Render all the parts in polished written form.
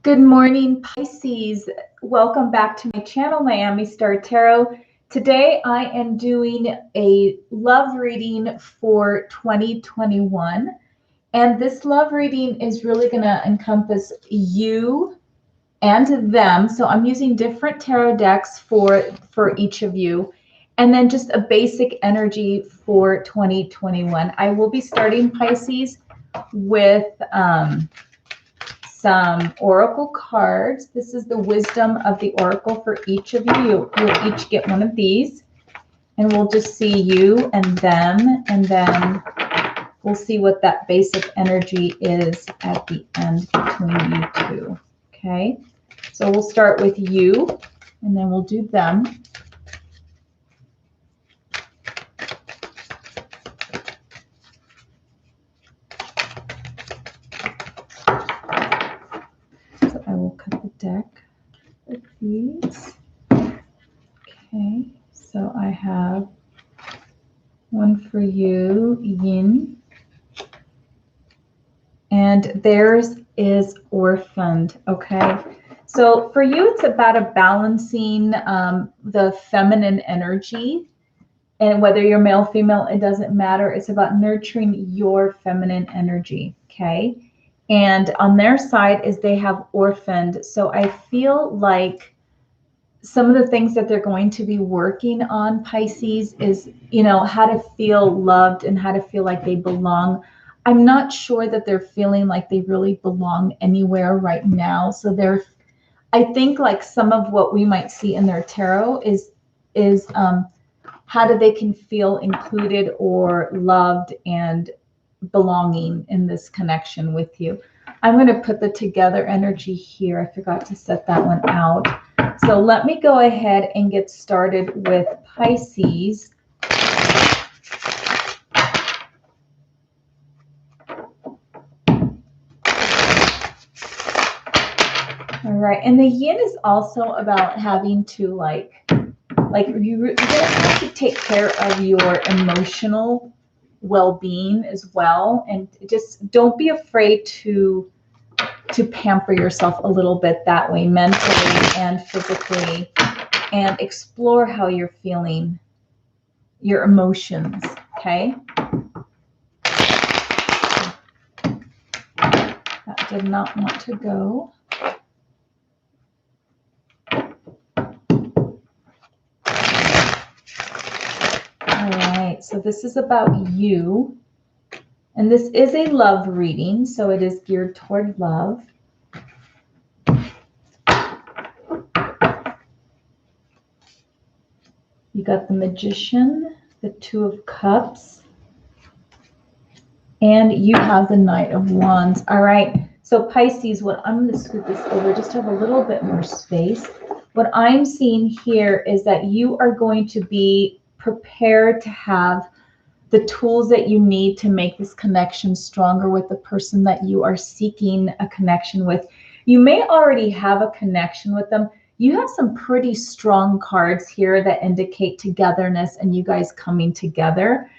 Good morning, Pisces. Welcome back to my channel, Miami Star Tarot. Today I am doing a love reading for 2021. And this love reading is really going to encompass you and them. So I'm using different tarot decks for each of you. And then just a basic energy for 2021. I will be starting, Pisces, with some oracle cards. This is the wisdom of the oracle for each of you. You'll each get one of these, and we'll just see you and them, and then we'll see what that basic energy is at the end between you two. Okay, so we'll start with you, and then we'll do them. I will cut the deck with these. Okay, so I have one for you, Yin, and theirs is orphaned. Okay, so for you, it's about a balancing the feminine energy, and whether you're male, female, it doesn't matter. It's about nurturing your feminine energy. Okay. And on their side is they have orphaned. So I feel like some of the things that they're going to be working on, Pisces, is, how to feel loved and how to feel like they belong. I'm not sure that they're feeling like they really belong anywhere right now. So I think like some of what we might see in their tarot is how they can feel included or loved and belonging in this connection with you. I'm going to put the together energy here. I forgot to set that one out. So let me go ahead and get started with Pisces. All right. And the yin is also about having to like you're going to have to take care of your emotional well-being as well, and just don't be afraid to pamper yourself a little bit that way, mentally and physically, and explore how you're feeling, your emotions. Okay, that did not want to go. All right, so this is about you. And this is a love reading, so it is geared toward love. You got the Magician, the Two of Cups, and you have the Knight of Wands. All right, so Pisces, I'm going to scoot this over just to have a little bit more space. What I'm seeing here is that you are going to be prepared to have the tools that you need to make this connection stronger with the person that you are seeking a connection with. You may already have a connection with them. You have some pretty strong cards here that indicate togetherness and you guys coming together.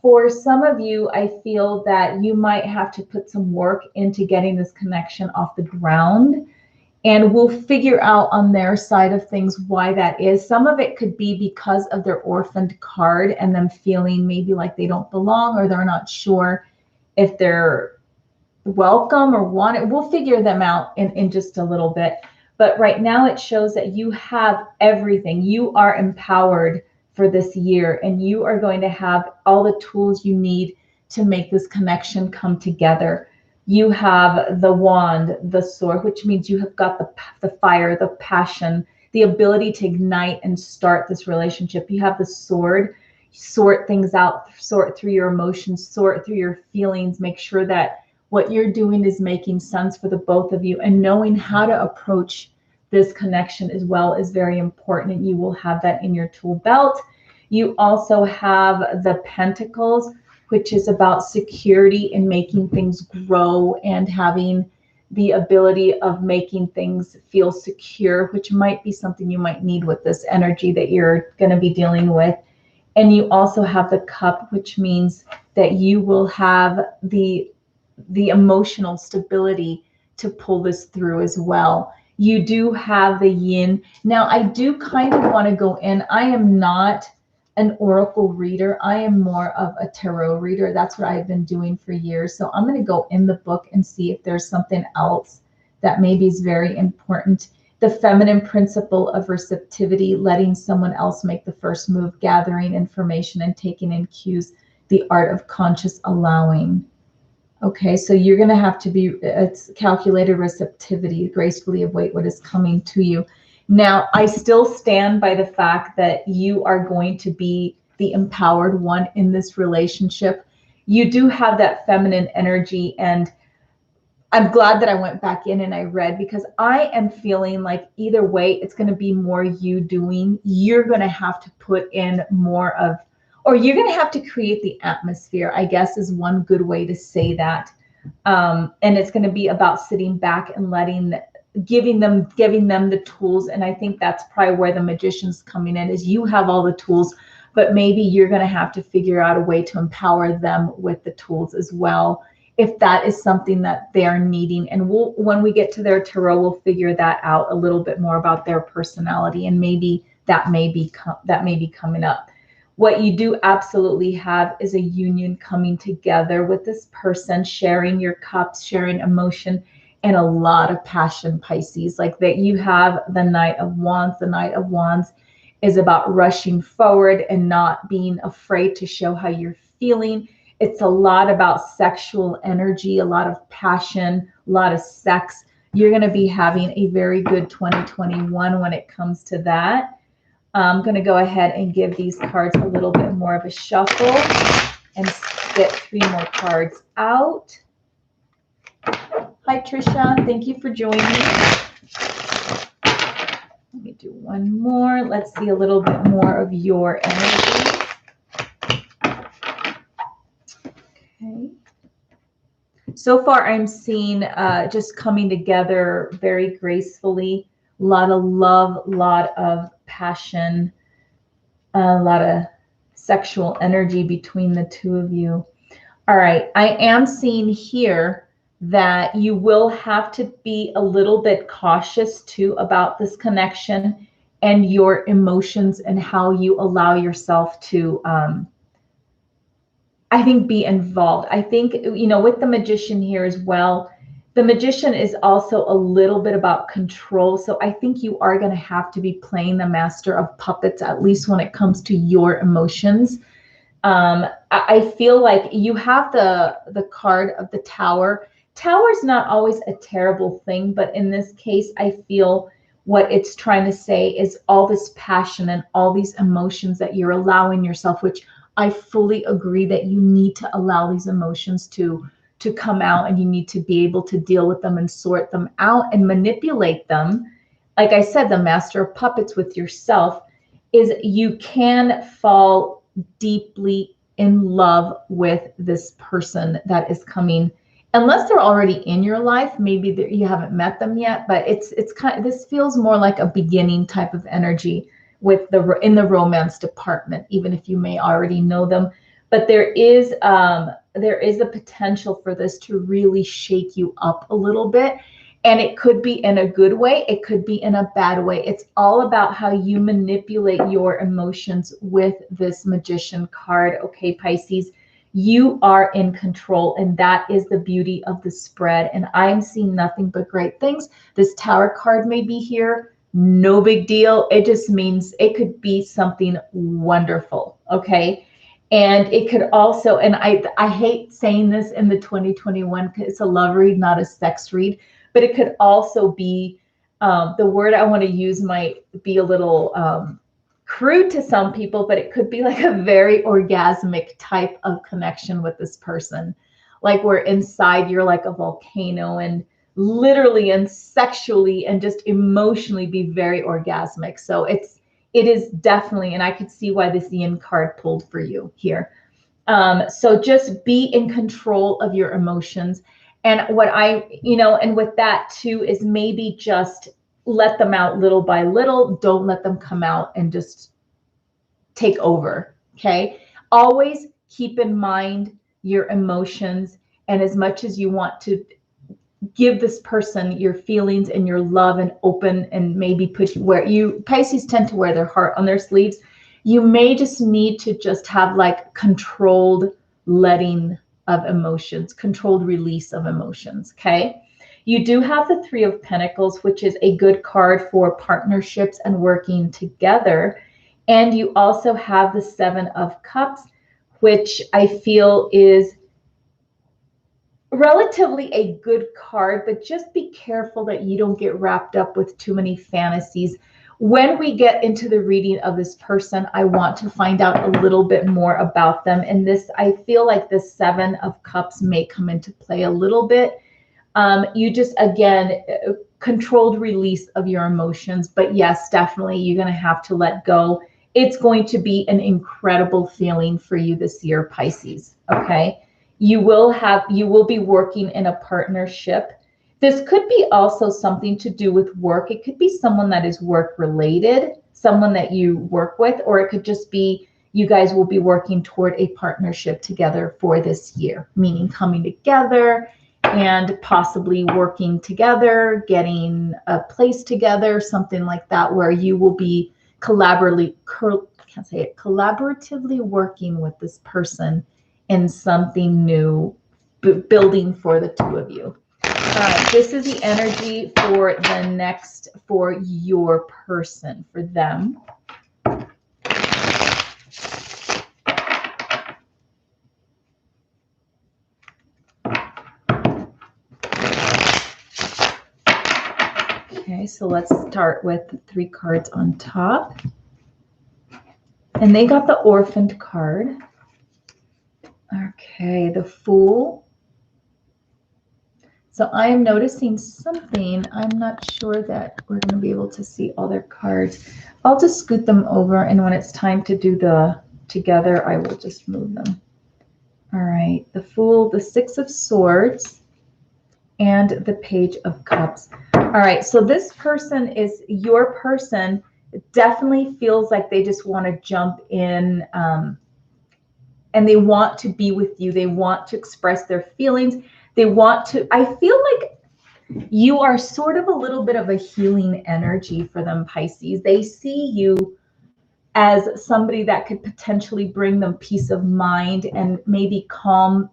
For some of you, I feel that you might have to put some work into getting this connection off the ground. And we'll figure out on their side of things why that is. Some of it could be because of their orphaned card and them feeling maybe like they don't belong, or they're not sure if they're welcome or wanted. We'll figure them out in just a little bit. But right now it shows that you have everything. You are empowered for this year, and you are going to have all the tools you need to make this connection come together. You have the wand, the sword, which means you have got the fire, the passion, the ability to ignite and start this relationship. You have the sword, sort things out, sort through your emotions, sort through your feelings, make sure that what you're doing is making sense for the both of you, and knowing how to approach this connection as well is very important, and you will have that in your tool belt. You also have the Pentacles, which is about security and making things grow and having the ability of making things feel secure, which might be something you might need with this energy that you're going to be dealing with. And you also have the Cup, which means that you will have the emotional stability to pull this through as well. You do have the yin. Now, I do kind of want to go in. I am not an oracle reader. I am more of a tarot reader. That's what I've been doing for years. So I'm going to go in the book and see if there's something else that maybe is very important. The feminine principle of receptivity, letting someone else make the first move, gathering information and taking in cues, the art of conscious allowing. Okay, so you're going to have to be, it's calculated receptivity, gracefully await what is coming to you. Now, I still stand by the fact that you are going to be the empowered one in this relationship. You do have that feminine energy, and I'm glad that I went back in and I read, because I am feeling like either way, it's going to be more you doing. You're going to have to put in more of, or you're going to have to create the atmosphere, I guess is one good way to say that. And it's going to be about sitting back and giving them the tools. And I think that's probably where the magician's coming in, is you have all the tools, but maybe you're going to have to figure out a way to empower them with the tools as well, if that is something that they're needing. And when we get to their tarot, we'll figure that out a little bit more about their personality, and maybe that may be coming up. What you do absolutely have is a union coming together with this person, sharing your cups, sharing emotion, and a lot of passion, Pisces. Like that, you have the Knight of Wands. The Knight of Wands is about rushing forward and not being afraid to show how you're feeling. It's a lot about sexual energy, a lot of passion, a lot of sex. You're going to be having a very good 2021 when it comes to that. I'm going to go ahead and give these cards a little bit more of a shuffle and get 3 more cards out. Hi, Trisha. Thank you for joining me. Let me do one more. Let's see a little bit more of your energy. Okay. So far, I'm seeing just coming together very gracefully. A lot of love, a lot of passion, a lot of sexual energy between the two of you. All right, I am seeing here that you will have to be a little bit cautious too about this connection and your emotions and how you allow yourself to, I think, be involved. I think, with the magician here as well, the magician is also a little bit about control. So I think you are going to have to be playing the master of puppets, at least when it comes to your emotions. I feel like you have the card of the Tower. Tower is not always a terrible thing, but in this case, I feel what it's trying to say is all this passion and all these emotions that you're allowing yourself, which I fully agree that you need to allow these emotions to come out, and you need to be able to deal with them and sort them out and manipulate them. Like I said, the master of puppets with yourself is you can fall deeply in love with this person that is coming, unless they're already in your life. Maybe you haven't met them yet, but it's kind of, this feels more like a beginning type of energy with in the romance department, even if you may already know them. But there is a potential for this to really shake you up a little bit. And it could be in a good way. It could be in a bad way. It's all about how you manipulate your emotions with this magician card. Okay, Pisces, you are in control, and that is the beauty of the spread. And I'm seeing nothing but great things. This Tower card may be here. No big deal. It just means it could be something wonderful. Okay. And it could also, and I hate saying this in the 2021 because it's a love read, not a sex read, but it could also be, the word I want to use might be a little crude to some people, but it could be like a very orgasmic type of connection with this person. Like where inside you're like a volcano, and literally and sexually and just emotionally be very orgasmic. So it is definitely, and I could see why this yin card pulled for you here. So just be in control of your emotions. And what and with that too, is maybe just let them out little by little. Don't let them come out and just take over. Okay. Always keep in mind your emotions. And as much as you want to give this person your feelings and your love and open and maybe put where you Pisces tend to wear their heart on their sleeves. You may just need to just have like controlled letting of emotions, controlled release of emotions. Okay. You do have the Three of Pentacles, which is a good card for partnerships and working together. And you also have the Seven of Cups, which I feel is relatively a good card, but just be careful that you don't get wrapped up with too many fantasies. When we get into the reading of this person, I want to find out a little bit more about them. And this, I feel like the Seven of Cups may come into play a little bit. You just, again, controlled release of your emotions. But yes, definitely, you're going to have to let go. It's going to be an incredible feeling for you this year, Pisces. Okay. You will be working in a partnership. This could be also something to do with work. It could be someone that is work related, someone that you work with, or it could just be you guys will be working toward a partnership together for this year, meaning coming together and possibly working together, getting a place together, something like that, where you will be collaboratively working with this person in something new, building for the two of you. All right, this is the energy for the next, for your person, for them. Okay, so let's start with the 3 cards on top. And they got the Orphaned card. Okay, the Fool. So I am noticing something. I'm not sure that we're going to be able to see all their cards. I'll just scoot them over, and when it's time to do the together, I will just move them. All right, the Fool, the Six of Swords, and the Page of Cups. All right, so this person is your person. Definitely feels like they just want to jump in, and they want to be with you. They want to express their feelings. They want to, I feel like you are sort of a little bit of a healing energy for them, Pisces. They see you as somebody that could potentially bring them peace of mind and maybe calm.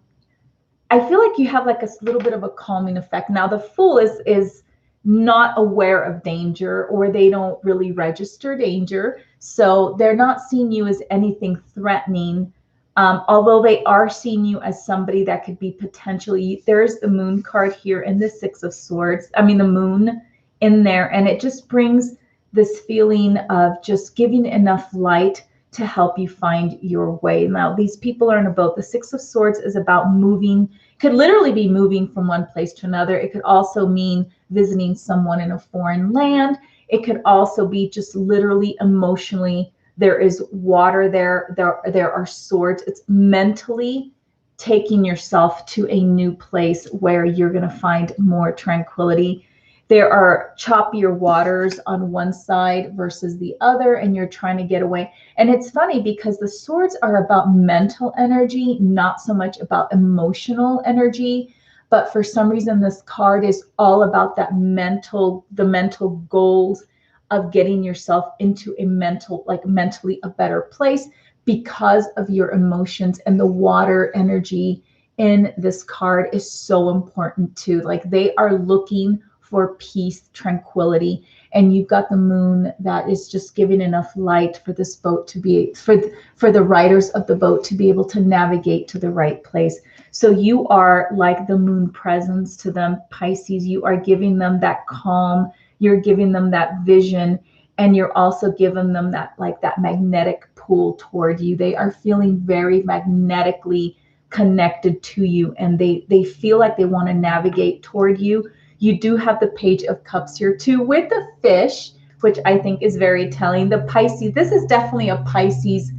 I feel like you have like a little bit of a calming effect. Now, the Fool is not aware of danger, or they don't really register danger. So they're not seeing you as anything threatening. Although they are seeing you as somebody that could be potentially, there's the Moon card here and the Six of Swords. I mean, the Moon in there. And it just brings this feeling of just giving enough light to help you find your way. Now, these people are in a boat. The Six of Swords is about moving, could literally be moving from one place to another. It could also mean visiting someone in a foreign land. It could also be just literally emotionally. There is water there. There are swords. It's mentally taking yourself to a new place where you're going to find more tranquility. There are choppier waters on one side versus the other, and you're trying to get away. And it's funny because the swords are about mental energy, not so much about emotional energy. But for some reason, this card is all about that the mental goals of getting yourself into a mentally a better place because of your emotions. And the water energy in this card is so important too. Like, they are looking for peace, tranquility, and you've got the Moon that is just giving enough light for this boat to be, for the riders of the boat to be able to navigate to the right place. So you are like the Moon presence to them, Pisces. You are giving them that calm, you're giving them that vision, and you're also giving them that, like, that magnetic pull toward you. They are feeling very magnetically connected to you, and they feel like they want to navigate toward you. You do have the Page of Cups here too, with the fish, which I think is very telling. The Pisces, this is definitely a Pisces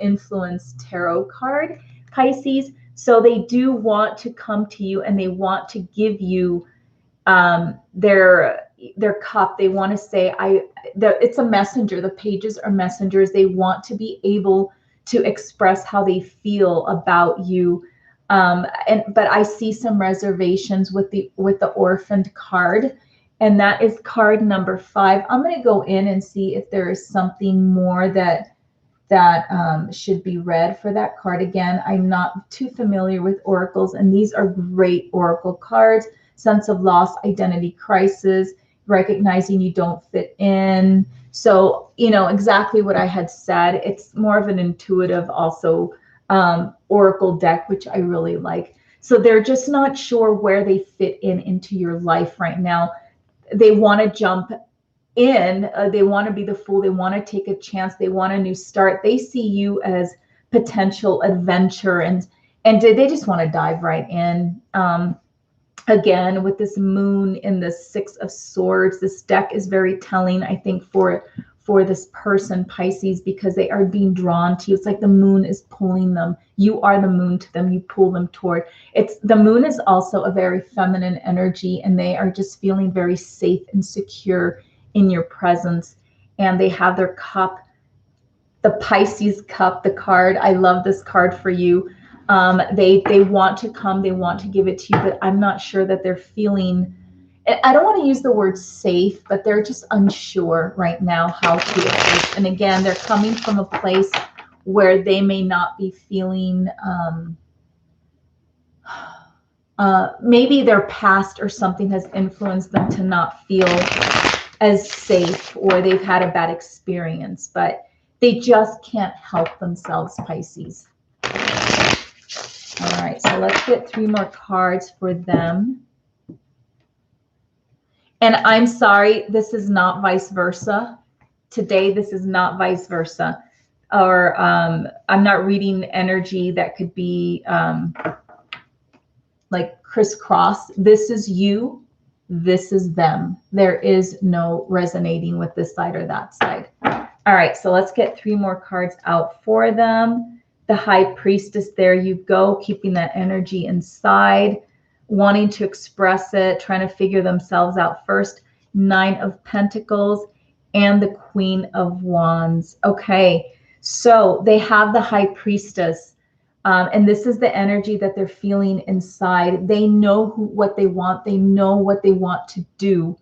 influence tarot card, Pisces. So they do want to come to you, and they want to give you their cup. They want to say, it's a messenger. The pages are messengers. They want to be able to express how they feel about you. But I see some reservations with the orphaned card, and that is card number 5. I'm going to go in and see if there is something more that should be read for that card. Again, I'm not too familiar with oracles, and these are great oracle cards. Sense of loss, identity crisis, recognizing you don't fit in. So, you know, exactly what I had said. It's more of an intuitive also oracle deck, which I really like. So they're just not sure where they fit in into your life right now. They want to jump in, they want to be the fool, they want to take a chance, they want a new start. They see you as potential adventure, and they just want to dive right in. Again, with this moon in the 6 of Swords, this deck is very telling, I think, for this person, Pisces, because they are being drawn to you. It's like the moon is pulling them. You are the moon to them. You pull them toward. The moon is also a very feminine energy, and they are just feeling very safe and secure in your presence. And they have their cup, the Pisces cup, the card. I love this card for you. They want to come, they want to give it to you, but I'm not sure that they're feeling, I don't want to use the word safe, but they're just unsure right now how to approach. And again, they're coming from a place where they may not be feeling, maybe their past or something has influenced them to not feel as safe, or they've had a bad experience, but they just can't help themselves, Pisces. All right, so let's get 3 more cards for them. And I'm sorry, this is not vice versa. Today, this is not vice versa. Or I'm not reading energy that could be like crisscross. This is you, this is them. There is no resonating with this side or that side. All right, so let's get 3 more cards out for them. The High Priestess, there you go, keeping that energy inside, wanting to express it, trying to figure themselves out first. 9 of Pentacles and the Queen of Wands. Okay, so they have the High Priestess, and this is the energy that they're feeling inside. They know what they want. They know what they want to do.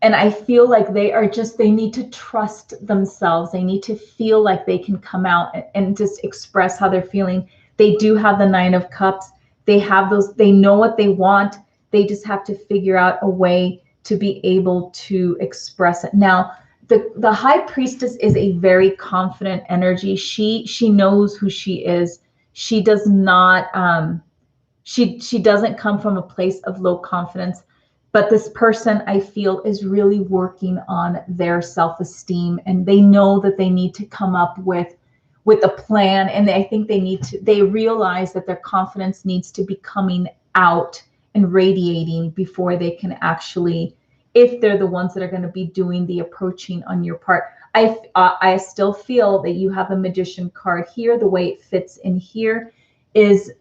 And I feel like they need to trust themselves. They need to feel like they can come out and just express how they're feeling. They do have the 9 of Cups. They have those, they know what they want. They just have to figure out a way to be able to express it. Now, the High Priestess is a very confident energy. She knows who she is. She does not, she doesn't come from a place of low confidence. But this person, I feel, is really working on their self-esteem, and they know that they need to come up with a plan. And I think they realize that their confidence needs to be coming out and radiating before they can actually, if they're the ones that are going to be doing the approaching on your part. I still feel that you have a Magician card here. The way it fits in here is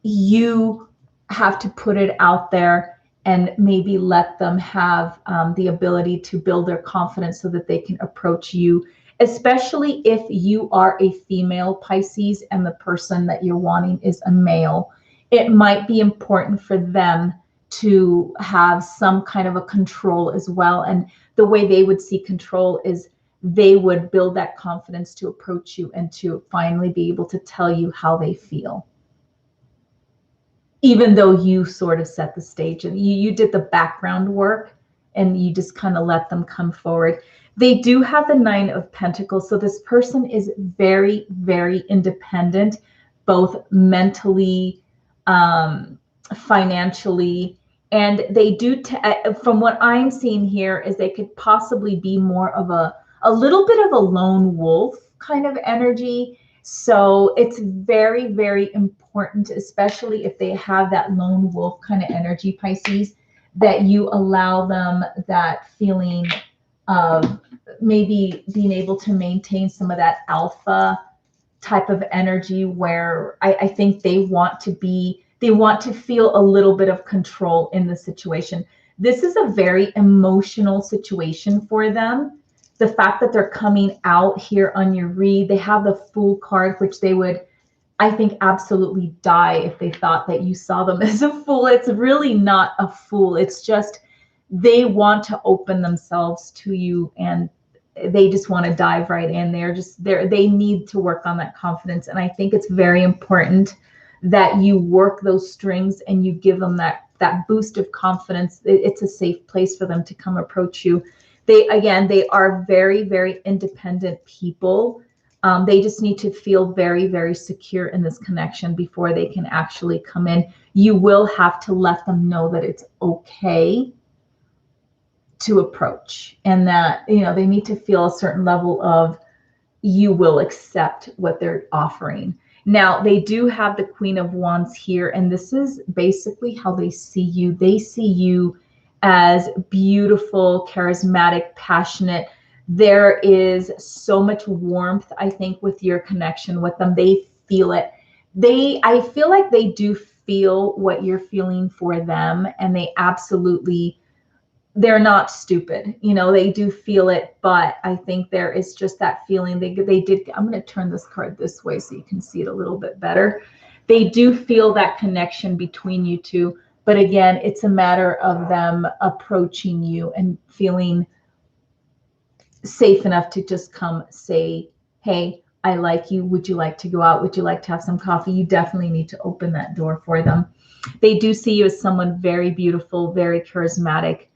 you have to put it out there and maybe let them have the ability to build their confidence so that they can approach you, especially if you are a female, Pisces, and the person that you're wanting is a male. It might be important for them to have some kind of a control as well. And the way they would see control is they would build that confidence to approach you and to finally be able to tell you how they feel. Even though you sort of set the stage and you did the background work and you just kind of let them come forward. They do have the 9 of Pentacles. So this person is very, very independent, both mentally, financially, and they do, from what I'm seeing here, is they could possibly be more of a little bit of a lone wolf kind of energy. So it's very, very important, especially if they have that lone wolf kind of energy, Pisces, that you allow them that feeling of maybe being able to maintain some of that alpha type of energy, where I think they want to feel a little bit of control in the situation. This is a very emotional situation for them. The fact that they're coming out here on your read, they have the Fool card, which they would I think, absolutely die if they thought that you saw them as a fool. It's really not a fool. It's just they want to open themselves to you, and they just want to dive right in. They need to work on that confidence. And I think it's very important that you work those strings and you give them that boost of confidence. It's a safe place for them to come approach you. They are very, very independent people. They just need to feel very, very secure in this connection before they can actually come in. You will have to let them know that it's okay to approach, and that, they need to feel a certain level of, you will accept what they're offering. Now, they do have the Queen of Wands here, and this is basically how they see you. They see you as beautiful, charismatic, passionate. There is so much warmth, I think, with your connection with them. They feel it. I feel like they do feel what you're feeling for them, and they're not stupid. They do feel it, but I think there is just that feeling. I'm going to turn this card this way so you can see it a little bit better. They do feel that connection between you two, but again, it's a matter of them approaching you and feeling safe enough to just come say, hey, I like you. Would you like to go out? Would you like to have some coffee? You definitely need to open that door for them. They do see you as someone very beautiful, very charismatic.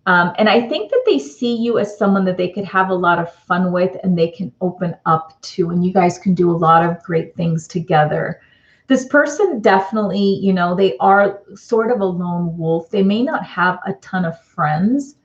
And I think that they see you as someone that they could have a lot of fun with, and they can open up to, and you guys can do a lot of great things together. This person definitely, they are sort of a lone wolf. They may not have a ton of friends,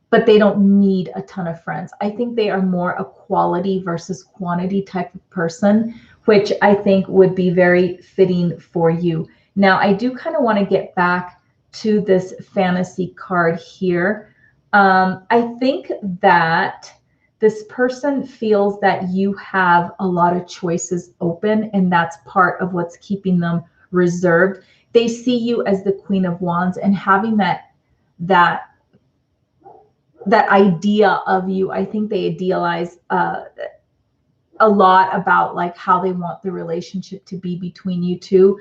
but they don't need a ton of friends. I think they are more a quality versus quantity type of person, which I think would be very fitting for you. Now, I do kind of want to get back to this fantasy card here. I think that this person feels that you have a lot of choices open, and that's part of what's keeping them reserved. They see you as the Queen of Wands, and having that idea of you, I think they idealize a lot about like how they want the relationship to be between you two.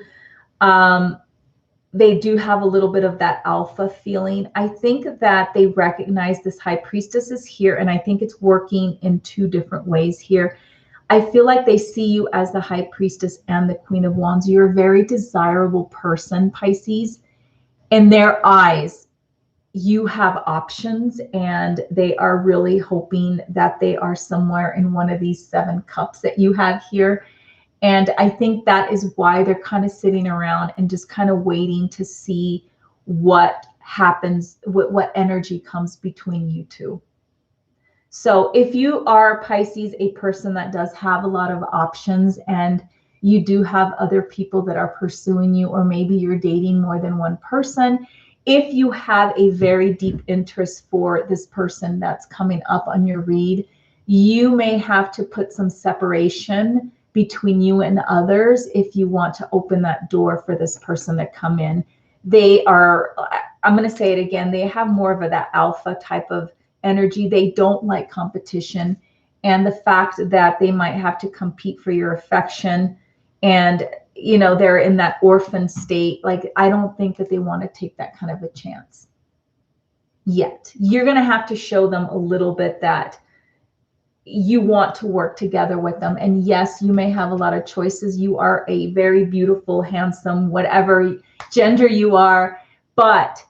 They do have a little bit of that alpha feeling. I think that they recognize this High Priestess is here, and I think it's working in two different ways here. I feel like they see you as the High Priestess and the Queen of Wands. You're a very desirable person, Pisces. In their eyes, you have options, and they are really hoping that they are somewhere in one of these 7 cups that you have here. And I think that is why they're kind of sitting around and just kind of waiting to see what happens, what energy comes between you two. So if you are, Pisces, a person that does have a lot of options, and you do have other people that are pursuing you, or maybe you're dating more than one person, if you have a very deep interest for this person that's coming up on your read, you may have to put some separation between you and others if you want to open that door for this person to come in. They are, I'm going to say it again, they have more of that alpha type of energy. They don't like competition, and the fact that they might have to compete for your affection, and they're in that orphan state, like I don't think that they want to take that kind of a chance yet. You're going to have to show them a little bit that you want to work together with them. And yes, you may have a lot of choices. You are a very beautiful, handsome, whatever gender you are, but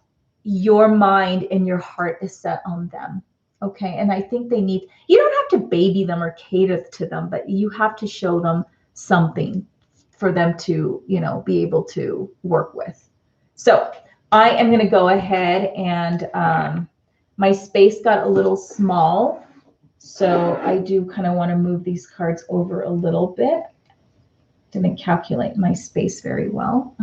your mind and your heart is set on them. Okay. And I think you don't have to baby them or cater to them, but you have to show them something for them to, be able to work with. So I am going to go ahead, and my space got a little small. So I do kind of want to move these cards over a little bit. Didn't calculate my space very well.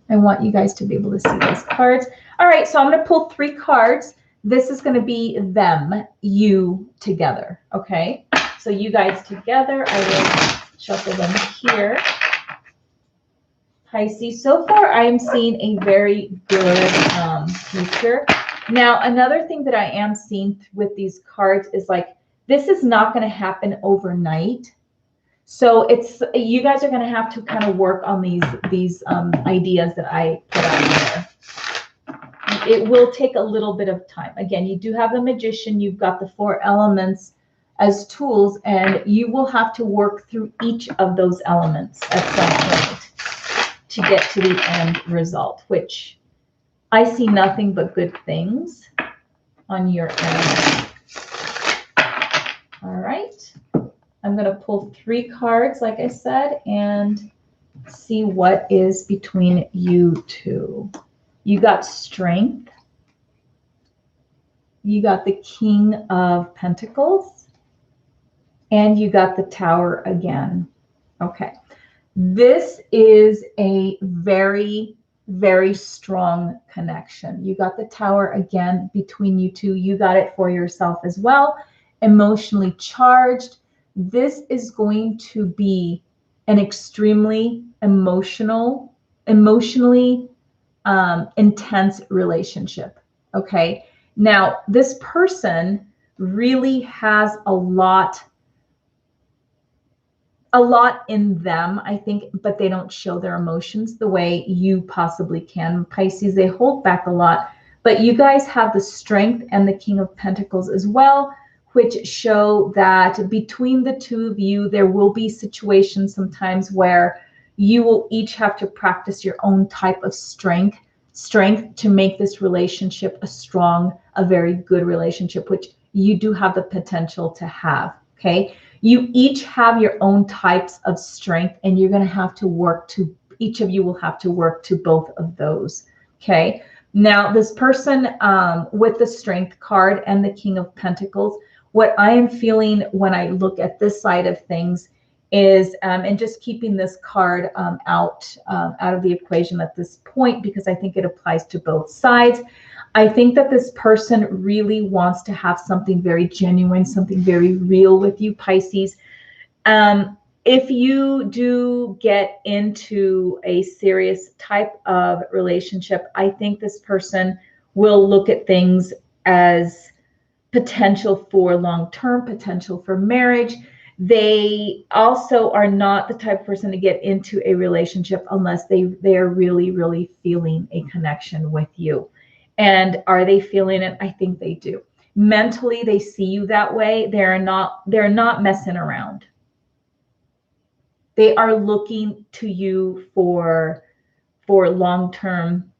I want you guys to be able to see these cards. All right, so I'm going to pull 3 cards. This is going to be them, you together, okay? So you guys together, I will shuffle them here. Pisces, so far I'm seeing a very good future. Now, another thing that I am seeing with these cards is like, this is not going to happen overnight. So you guys are going to have to kind of work on these ideas that I put out there. It will take a little bit of time. Again, you do have the Magician, you've got the 4 elements as tools, and you will have to work through each of those elements at some point to get to the end result, which I see nothing but good things on your end. All right. I'm going to pull 3 cards, like I said, and see what is between you two. You got Strength. You got the King of Pentacles. And you got the Tower again. Okay. This is a very, very strong connection. You got the Tower again between you two. You got it for yourself as well. Emotionally charged. This is going to be an extremely emotionally intense relationship. Okay. Now, this person really has a lot in them, I think, but they don't show their emotions the way you possibly can. Pisces, they hold back a lot, but you guys have the Strength and the King of Pentacles as well, which show that between the two of you, there will be situations sometimes where you will each have to practice your own type of strength to make this relationship a very good relationship, which you do have the potential to have, okay? You each have your own types of strength, and you're going to have to work to, each of you will have to work to both of those, okay? Now, this person with the Strength card and the King of Pentacles, what I am feeling when I look at this side of things is, and just keeping this card out of the equation at this point, because I think it applies to both sides. I think that this person really wants to have something very genuine, something very real with you, Pisces. If you do get into a serious type of relationship, I think this person will look at things as potential for long-term, potential for marriage. They also are not the type of person to get into a relationship unless they are really, really feeling a connection with you. And are they feeling it? I think they do. Mentally, they see you that way. They're not messing around. They are looking to you for long-term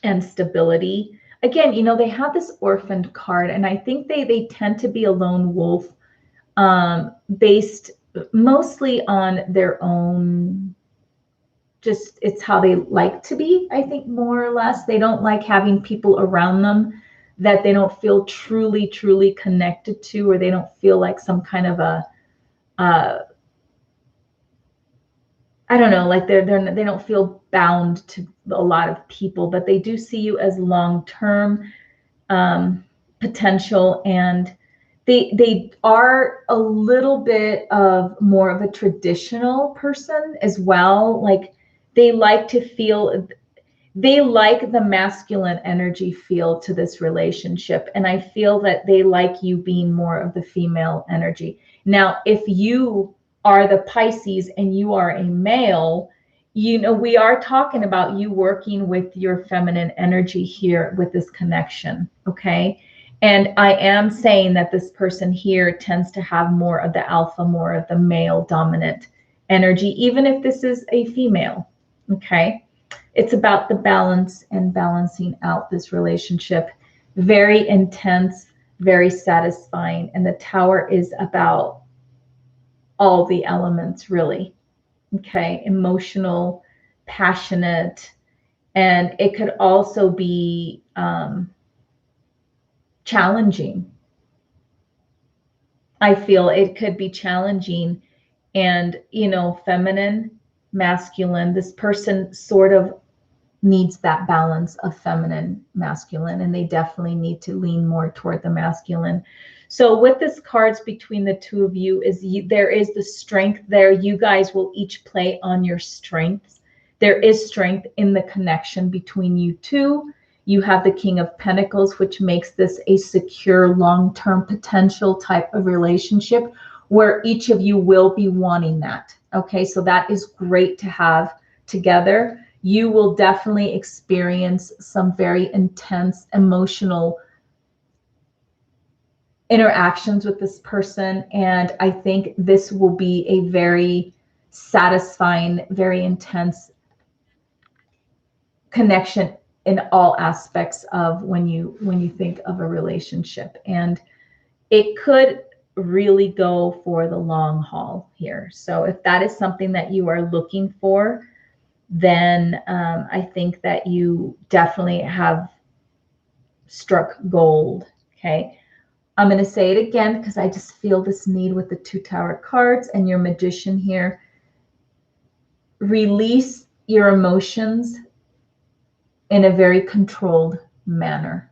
and stability. Again, you know, they have this orphaned card, and I think they tend to be a lone wolf, based mostly on their own, just it's how they like to be, I think, more or less. They don't like having people around them that they don't feel truly, truly connected to, or they don't feel like some kind of a, I don't know, like they don't feel bound to a lot of people, but they do see you as long-term potential, and they are a little bit of more of a traditional person as well. Like they like to feel, they like the masculine energy feel to this relationship, and I feel that they like you being more of the female energy. Now, if you are the Pisces and you are a male, you know, we are talking about you working with your feminine energy here with this connection, okay? And I am saying that this person here tends to have more of the alpha, more of the male dominant energy, even if this is a female, okay? It's about the balance and balancing out this relationship. Very intense, very satisfying. And the Tower is about all the elements, really. Okay, emotional, passionate, and it could also be challenging. I feel it could be challenging, and you know, feminine, masculine. This person sort of needs that balance of feminine, masculine, and they definitely need to lean more toward the masculine. So with this cards between the two of you, there is the strength there. You guys will each play on your strengths. There is strength in the connection between you two. You have the King of Pentacles, which makes this a secure, long-term potential type of relationship where each of you will be wanting that. Okay, so that is great to have together. You will definitely experience some very intense emotional interactions with this person. And I think this will be a very satisfying, very intense connection in all aspects of when you think of a relationship. And it could really go for the long haul here. So if that is something that you are looking for, then I think that you definitely have struck gold. Okay. I'm going to say it again because I just feel this need with the 2 Tower cards and your Magician here. Release your emotions in a very controlled manner,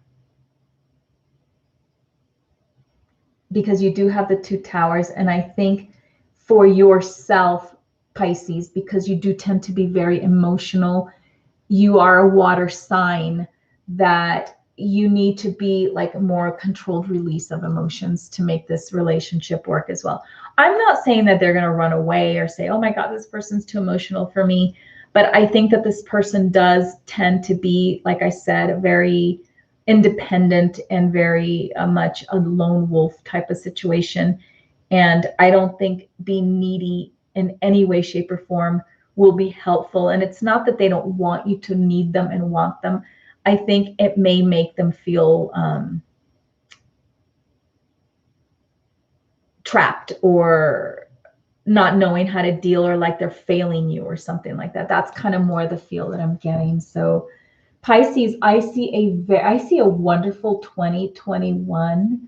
because you do have the 2 Towers. And I think for yourself, Pisces, because you do tend to be very emotional, you are a water sign, that you need to be like a more controlled release of emotions to make this relationship work as well. I'm not saying that they're going to run away or say, oh my God, this person's too emotional for me. But I think that this person does tend to be, like I said, very independent and very much a lone wolf type of situation. And I don't think being needy in any way, shape, or form will be helpful. And it's not that they don't want you to need them and want them. I think it may make them feel trapped or not knowing how to deal, or like they're failing you or something like that. That's kind of more the feel that I'm getting. So Pisces, I see a wonderful 2021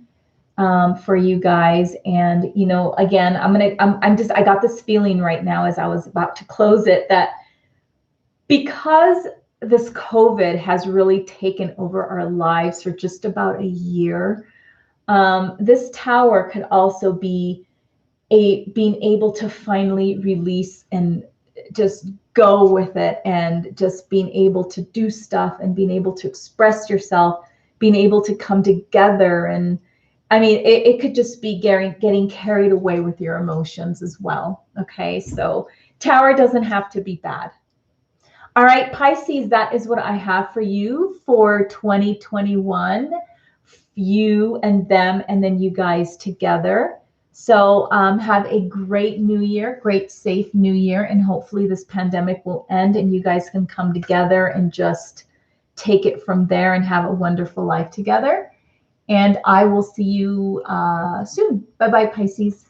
for you guys. And, you know, again, I got this feeling right now as I was about to close it, that because this COVID has really taken over our lives for just about a year, this Tower could also be being able to finally release and just go with it, and just being able to do stuff and being able to express yourself, being able to come together. And I mean, it could just be getting carried away with your emotions as well. Okay, so Tower doesn't have to be bad. All right, Pisces, that is what I have for you for 2021. You and them, and then you guys together. So have a great new year, great safe new year, and hopefully this pandemic will end and you guys can come together and just take it from there and have a wonderful life together. And I will see you soon. Bye-bye, Pisces.